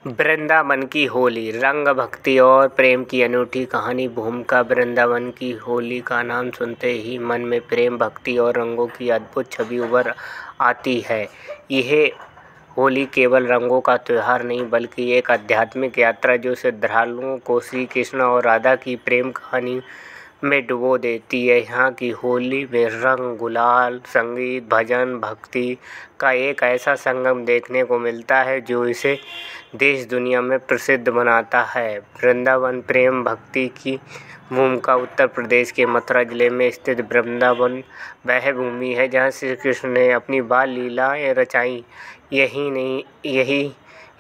वृंदावन की होली, रंग, भक्ति और प्रेम की अनूठी कहानी। भूमिका: वृंदावन की होली का नाम सुनते ही मन में प्रेम, भक्ति और रंगों की अद्भुत छवि उभर आती है। यह होली केवल रंगों का त्योहार नहीं, बल्कि एक आध्यात्मिक यात्रा जो श्रद्धालुओं को श्री कृष्ण और राधा की प्रेम कहानी में डुबो देती है। यहाँ की होली में रंग, गुलाल, संगीत, भजन, भक्ति का एक ऐसा संगम देखने को मिलता है जो इसे देश दुनिया में प्रसिद्ध बनाता है। वृंदावन प्रेम भक्ति की भूमिका: उत्तर प्रदेश के मथुरा जिले में स्थित वृंदावन वह भूमि है जहाँ श्री कृष्ण ने अपनी बाल लीलाएं रचाई। यही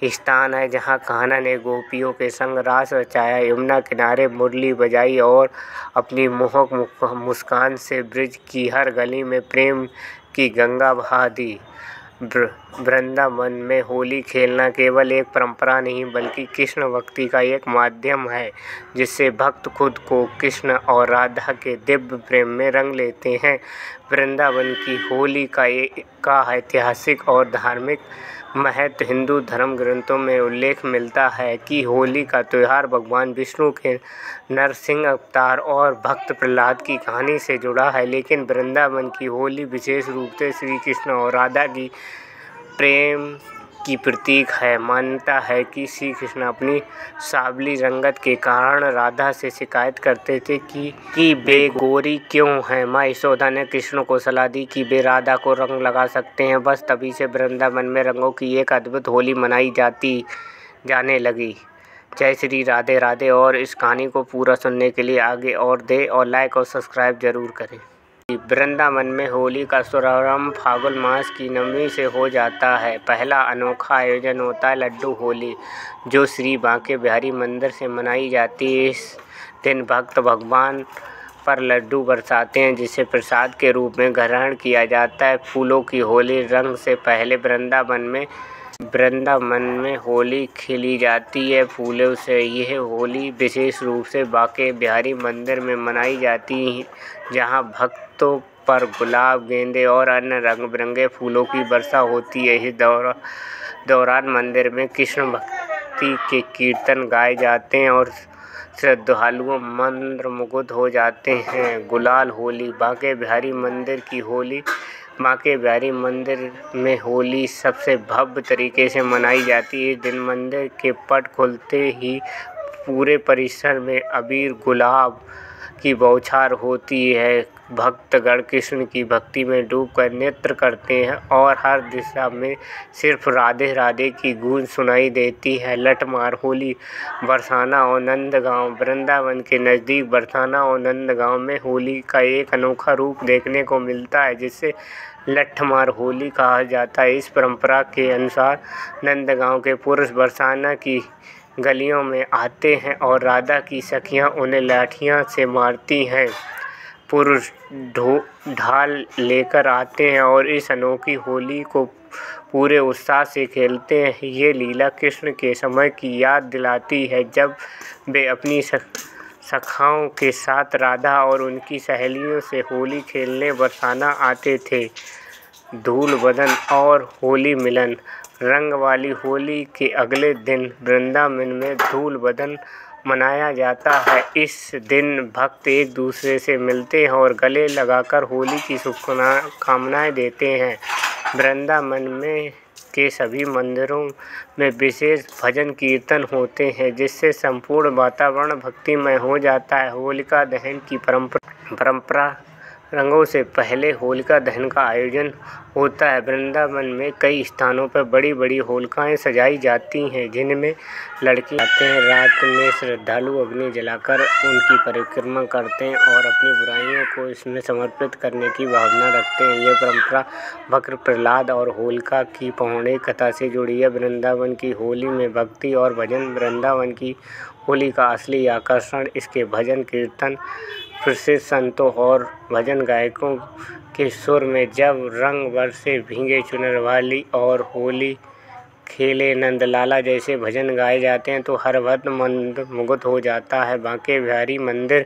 स्थान है जहाँ कान्हा ने गोपियों के संग रास रचाया, यमुना किनारे मुरली बजाई और अपनी मोहक मुस्कान से ब्रज की हर गली में प्रेम की गंगा बहा दी। वृंदावन में होली खेलना केवल एक परंपरा नहीं, बल्कि कृष्ण भक्ति का एक माध्यम है, जिससे भक्त खुद को कृष्ण और राधा के दिव्य प्रेम में रंग लेते हैं। वृंदावन की होली का ऐतिहासिक और धार्मिक महत्व: हिंदू धर्म ग्रंथों में उल्लेख मिलता है कि होली का त्यौहार भगवान विष्णु के नरसिंह अवतार और भक्त प्रहलाद की कहानी से जुड़ा है। लेकिन वृंदावन की होली विशेष रूप से श्री कृष्ण और राधा की प्रेम की प्रतीक है। मान्यता है कि श्री कृष्ण अपनी सांवली रंगत के कारण राधा से शिकायत करते थे कि वे गोरी क्यों हैं। माँ यशोदा ने कृष्ण को सलाह दी कि वे राधा को रंग लगा सकते हैं। बस तभी से वृंदावन में रंगों की एक अद्भुत होली मनाई जाने लगी। जय श्री राधे राधे। और इस कहानी को पूरा सुनने के लिए आगे और दें और लाइक और सब्सक्राइब जरूर करें। वृंदावन में होली का शुभारंभ फाल्गुन मास की नवमी से हो जाता है। पहला अनोखा आयोजन होता है लड्डू होली, जो श्री बांके बिहारी मंदिर से मनाई जाती है। इस दिन भक्त भगवान पर लड्डू बरसाते हैं, जिसे प्रसाद के रूप में ग्रहण किया जाता है। फूलों की होली: रंग से पहले वृंदावन में होली खेली जाती है फूलों से। यह होली विशेष रूप से बांके बिहारी मंदिर में मनाई जाती है, जहां भक्तों पर गुलाब, गेंदे और अन्य रंग बिरंगे फूलों की वर्षा होती है। इस दौरान मंदिर में कृष्ण भक्ति के कीर्तन गाए जाते हैं और श्रद्धालु मंत्रमुग्ध हो जाते हैं। गुलाल होली: बांके बिहारी मंदिर की होली। बांके बिहारी मंदिर में होली सबसे भव्य तरीके से मनाई जाती है। इस दिन मंदिर के पट खुलते ही पूरे परिसर में अबीर गुलाब की बौछार होती है। भक्तगण कृष्ण की भक्ति में डूबकर नृत्य करते हैं और हर दिशा में सिर्फ राधे राधे की गूंज सुनाई देती है। लठमार होली: बरसाना और नंदगांव। वृंदावन के नज़दीक बरसाना और नंदगांव में होली का एक अनोखा रूप देखने को मिलता है, जिसे लठमार होली कहा जाता है। इस परंपरा के अनुसार नंदगांव के पुरुष बरसाना की गलियों में आते हैं और राधा की सखियां उन्हें लाठियों से मारती हैं। पुरुष ढाल लेकर आते हैं और इस अनोखी होली को पूरे उत्साह से खेलते हैं। ये लीला कृष्ण के समय की याद दिलाती है, जब वे अपनी सखाओं के साथ राधा और उनकी सहेलियों से होली खेलने बरसाना आते थे। धूल बदन और होली मिलन: रंग वाली होली के अगले दिन वृंदावन में धूल बदन मनाया जाता है। इस दिन भक्त एक दूसरे से मिलते हैं और गले लगाकर होली की शुभकामनाएं देते हैं। वृंदावन के सभी मंदिरों में विशेष भजन कीर्तन होते हैं, जिससे संपूर्ण वातावरण भक्तिमय हो जाता है। होलिका दहन की परंपरा: रंगों से पहले होलिका दहन का आयोजन होता है। वृंदावन में कई स्थानों पर बड़ी बड़ी होलिकाएं सजाई जाती हैं, जिनमें लड़के आते हैं। रात में श्रद्धालु अग्नि जलाकर उनकी परिक्रमा करते हैं और अपनी बुराइयों को इसमें समर्पित करने की भावना रखते हैं। यह परंपरा भक्त प्रहलाद और होलिका की पौराणिक कथा से जुड़ी है। वृंदावन की होली में भक्ति और भजन: वृंदावन की होली का असली आकर्षण इसके भजन कीर्तन, प्रसिद्ध संतों और भजन गायकों के सुर में जब रंग बरसे भीगे चुनर वाली और होली खेले नंदलाला जैसे भजन गाए जाते हैं तो हर भक्त मंत्रमुग्ध हो जाता है। बांके बिहारी मंदिर,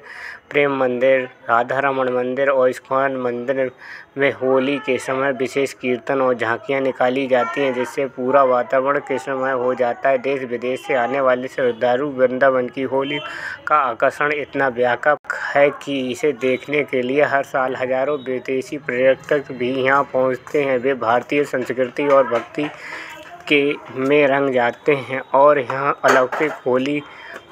प्रेम मंदिर, राधा रमण मंदिर और इस्कॉन मंदिर में होली के समय विशेष कीर्तन और झांकियाँ निकाली जाती हैं, जिससे पूरा वातावरण कृष्णमय हो जाता है। देश विदेश से आने वाले श्रद्धालु वृंदावन की होली का आकर्षण इतना व्यापक है कि इसे देखने के लिए हर साल हजारों विदेशी पर्यटक भी यहाँ पहुँचते हैं। वे भारतीय संस्कृति और भक्ति में रंग जाते हैं और यहाँ अलौकिक होली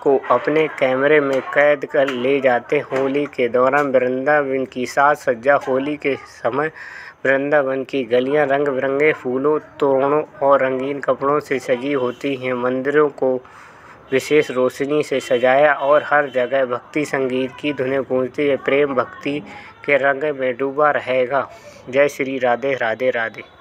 को अपने कैमरे में कैद कर ले जाते हैं। होली के दौरान वृंदावन की साज सज्जा। होली के समय वृंदावन की गलियाँ रंग बिरंगे फूलों, तोरणों और रंगीन कपड़ों से सजी होती हैं। मंदिरों को विशेष रोशनी से सजाया और हर जगह भक्ति संगीत की धुनें गूंजती है। प्रेम भक्ति के रंग में डूबा रहेगा। जय श्री राधे राधे राधे।